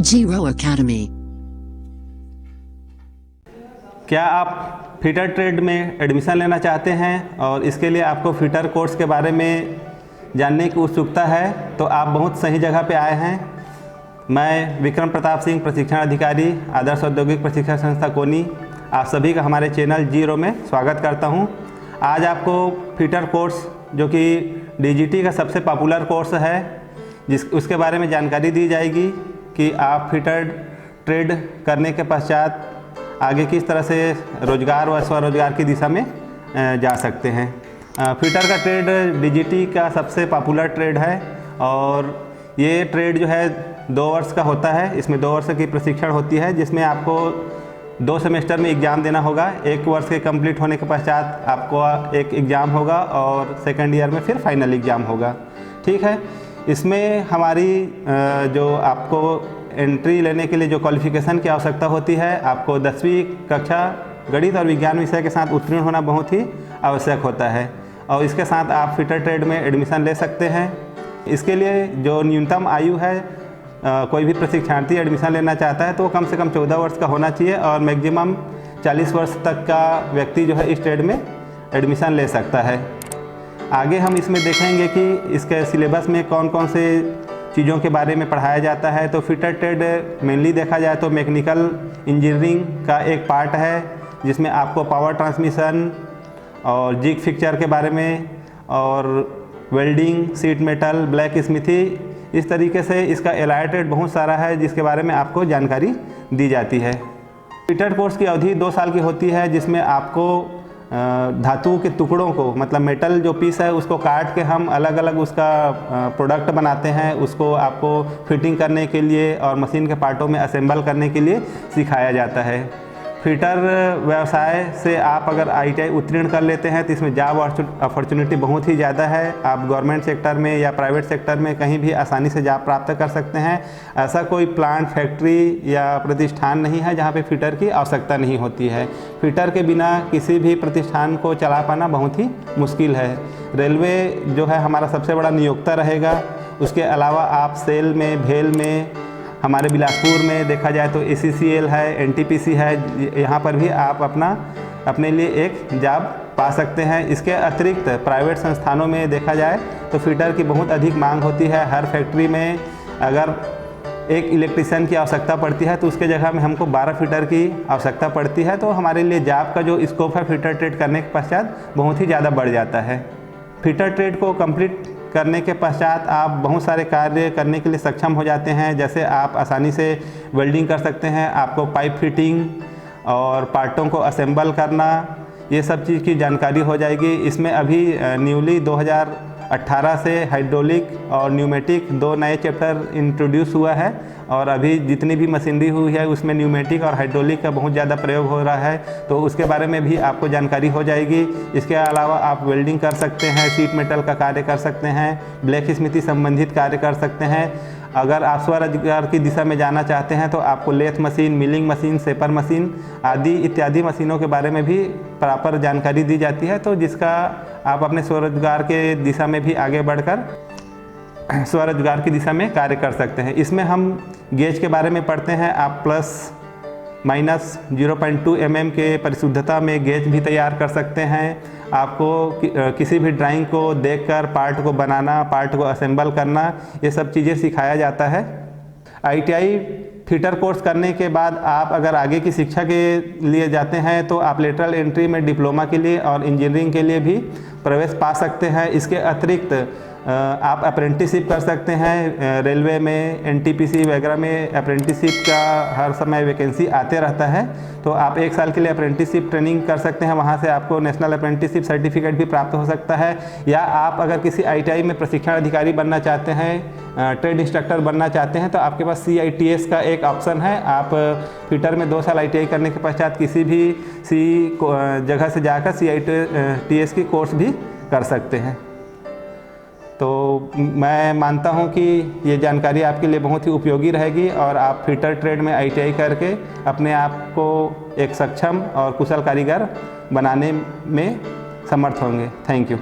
Zero Academy। क्या आप fitter trade में एडमिशन लेना चाहते हैं और इसके लिए आपको फिटर कोर्स के बारे में जानने की उत्सुकता है तो आप बहुत सही जगह पे आए हैं। मैं विक्रम प्रताप सिंह, प्रशिक्षण अधिकारी, आदर्श औद्योगिक प्रशिक्षण संस्था कोनी, आप सभी का हमारे चैनल जीरो में स्वागत करता हूं। आज आपको फिटर कोर्स जो कि डीजीटी का सबसे पॉपुलर कोर्स है उसके बारे में जानकारी दी जाएगी कि आप फिटर ट्रेड करने के पश्चात आगे किस तरह से रोज़गार व स्वरोजगार की दिशा में जा सकते हैं। फिटर का ट्रेड डीजीटी का सबसे पॉपुलर ट्रेड है और ये ट्रेड जो है 2 वर्ष का होता है। इसमें 2 वर्ष की प्रशिक्षण होती है जिसमें आपको 2 सेमेस्टर में एग्ज़ाम देना होगा। 1 वर्ष के कंप्लीट होने के पश्चात आपको एक एग्ज़ाम होगा और सेकेंड ईयर में फिर फाइनल एग्ज़ाम होगा। ठीक है, इसमें हमारी जो आपको एंट्री लेने के लिए जो क्वालिफ़िकेशन की आवश्यकता होती है, आपको 10वीं कक्षा गणित और विज्ञान विषय के साथ उत्तीर्ण होना बहुत ही आवश्यक होता है और इसके साथ आप फिटर ट्रेड में एडमिशन ले सकते हैं। इसके लिए जो न्यूनतम आयु है, कोई भी प्रशिक्षणार्थी एडमिशन लेना चाहता है तो कम से कम 14 वर्ष का होना चाहिए और मैक्सिमम 40 वर्ष तक का व्यक्ति जो है इस ट्रेड में एडमिशन ले सकता है। आगे हम इसमें देखेंगे कि इसके सिलेबस में कौन कौन से चीज़ों के बारे में पढ़ाया जाता है। तो फिटर ट्रेड मेनली देखा जाए तो मैकेनिकल इंजीनियरिंग का एक पार्ट है जिसमें आपको पावर ट्रांसमिशन और जिग फिक्चर के बारे में और welding, seat metal, black smithy, इस तरीके से इसका एलाइड ट्रेड बहुत सारा है जिसके बारे में आपको जानकारी दी जाती है। फिटर कोर्स की अवधि 2 साल की होती है जिसमें आपको धातु के टुकड़ों को, मतलब मेटल जो पीस है उसको काट के हम अलग अलग उसका प्रोडक्ट बनाते हैं, उसको आपको फिटिंग करने के लिए और मशीन के पार्टों में असेंबल करने के लिए सिखाया जाता है। फिटर व्यवसाय से आप अगर आईटीआई उत्तीर्ण कर लेते हैं तो इसमें जॉब अपॉर्चुनिटी बहुत ही ज़्यादा है। आप गवर्नमेंट सेक्टर में या प्राइवेट सेक्टर में कहीं भी आसानी से जॉब प्राप्त कर सकते हैं। ऐसा कोई प्लांट, फैक्ट्री या प्रतिष्ठान नहीं है जहां पे फिटर की आवश्यकता नहीं होती है। फिटर के बिना किसी भी प्रतिष्ठान को चला पाना बहुत ही मुश्किल है। रेलवे जो है हमारा सबसे बड़ा नियोक्ता रहेगा। उसके अलावा आप सेल में, भेल में, हमारे बिलासपुर में देखा जाए तो ACCL है, NTPC है, यहाँ पर भी आप अपने लिए एक जॉब पा सकते हैं। इसके अतिरिक्त प्राइवेट संस्थानों में देखा जाए तो फिटर की बहुत अधिक मांग होती है। हर फैक्ट्री में अगर एक इलेक्ट्रीशियन की आवश्यकता पड़ती है तो उसके जगह में हमको 12 फिटर की आवश्यकता पड़ती है। तो हमारे लिए जॉब का जो स्कोप है फिटर ट्रेड करने के पश्चात बहुत ही ज़्यादा बढ़ जाता है। फिटर ट्रेड को कंप्लीट करने के पश्चात आप बहुत सारे कार्य करने के लिए सक्षम हो जाते हैं। जैसे आप आसानी से वेल्डिंग कर सकते हैं, आपको पाइप फिटिंग और पार्टों को असेंबल करना, ये सब चीज़ की जानकारी हो जाएगी। इसमें अभी न्यूली 2018 से हाइड्रोलिक और न्यूमेटिक 2 नए चैप्टर इंट्रोड्यूस हुआ है और अभी जितनी भी मशीनरी हुई है उसमें न्यूमेटिक और हाइड्रोलिक का बहुत ज़्यादा प्रयोग हो रहा है, तो उसके बारे में भी आपको जानकारी हो जाएगी। इसके अलावा आप वेल्डिंग कर सकते हैं, सीट मेटल का कार्य कर सकते हैं, ब्लैक स्मिथी संबंधित कार्य कर सकते हैं। अगर आप स्वरोजगार की दिशा में जाना चाहते हैं तो आपको lathe machine, milling machine, shaper machine आदि इत्यादि मशीनों के बारे में भी प्रॉपर जानकारी दी जाती है, तो जिसका आप अपने स्वरोजगार के दिशा में भी आगे बढ़कर स्वरोजगार की दिशा में कार्य कर सकते हैं। इसमें हम गेज के बारे में पढ़ते हैं। आप ±0.2 mm के परिशुद्धता में गेज भी तैयार कर सकते हैं। आपको किसी भी ड्राइंग को देखकर पार्ट को बनाना, पार्ट को असेंबल करना, ये सब चीज़ें सिखाया जाता है। आईटीआई फिटर कोर्स करने के बाद आप अगर आगे की शिक्षा के लिए जाते हैं तो आप लेटरल एंट्री में डिप्लोमा के लिए और इंजीनियरिंग के लिए भी प्रवेश पा सकते हैं। इसके अतिरिक्त आप अप्रेंटिसशिप कर सकते हैं। रेलवे में, NTPC वगैरह में अप्रेंटिसशिप का हर समय वैकेंसी आते रहता है, तो आप 1 साल के लिए अप्रेंटिसशिप ट्रेनिंग कर सकते हैं। वहाँ से आपको नेशनल अप्रेंटिसशिप सर्टिफिकेट भी प्राप्त हो सकता है। या आप अगर किसी ITI में प्रशिक्षण अधिकारी बनना चाहते हैं, ट्रेड इंस्ट्रक्टर बनना चाहते हैं, तो आपके पास CITS का एक ऑप्शन है। आप फिटर में 2 साल ITI करने के पश्चात किसी भी जगह से जाकर CITS की कोर्स भी कर सकते हैं। तो मैं मानता हूं कि ये जानकारी आपके लिए बहुत ही उपयोगी रहेगी और आप फिटर ट्रेड में ITI करके अपने आप को एक सक्षम और कुशल कारीगर बनाने में समर्थ होंगे। Thank you.